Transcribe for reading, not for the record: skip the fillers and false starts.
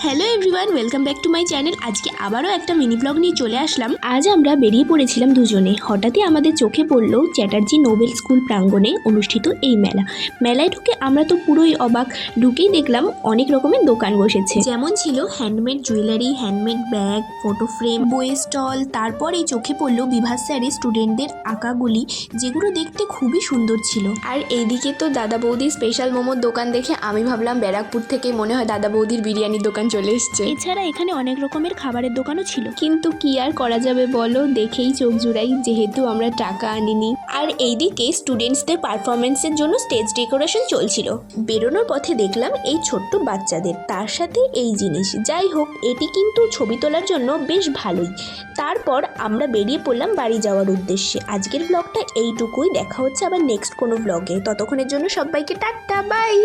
Hello everyone, welcome back to my channel. আজকে আবারও একটা মিনি ব্লগ নিয়ে চলে আসলাম। আজ আমরা বেরিয়ে পড়েছিলাম দুজনে। হঠাৎই আমাদের চোখে পড়লো চ্যাটার্জি নোবেল স্কুল প্রাঙ্গণে অনুষ্ঠিত এই মেলায় ঢুকে আমরা তো পুরোই অবাক। ঢুকেই দেখলাম অনেক রকমের দোকান বসেছে, যেমন ছিল handmade jewellery, handmade bag, photo frame, বইয়ের স্টল। তারপর এই চোখে পড়লো বিভাস স্যারের স্টুডেন্টদের আঁকাগুলি, যেগুলো দেখতে খুবই সুন্দর ছিল। আর এইদিকে তো দাদা বৌদির স্পেশাল মোমোর দোকান দেখে আমি ভাবলাম ব্যারাকপুর থেকে মনে হয় দাদা বৌদির বিরিয়ানির দোকান চলে এসছে। এছাড়া এখানে অনেক রকমের খাবারের দোকানও ছিল, কিন্তু কি আর করা যাবে বলো, দেখেই চোখ জুড়াই, যেহেতু আমরা টাকা আনিনি। আর এইদিকে স্টুডেন্টসদের পারফরমেন্সের জন্য স্টেজ ডেকোরেশন চলছিল। বেরোনোর পথে দেখলাম এই ছোট্ট বাচ্চাদের, তার সাথে এই জিনিস। যাই হোক, এটি কিন্তু ছবি তোলার জন্য বেশ ভালোই। তারপর আমরা বেরিয়ে পড়লাম বাড়ি যাওয়ার উদ্দেশ্যে। আজকের ব্লগটা এইটুকুই। দেখা হচ্ছে আবার নেক্সট কোনো ব্লগে। ততক্ষণের জন্য সবাইকে টাটা, বাই।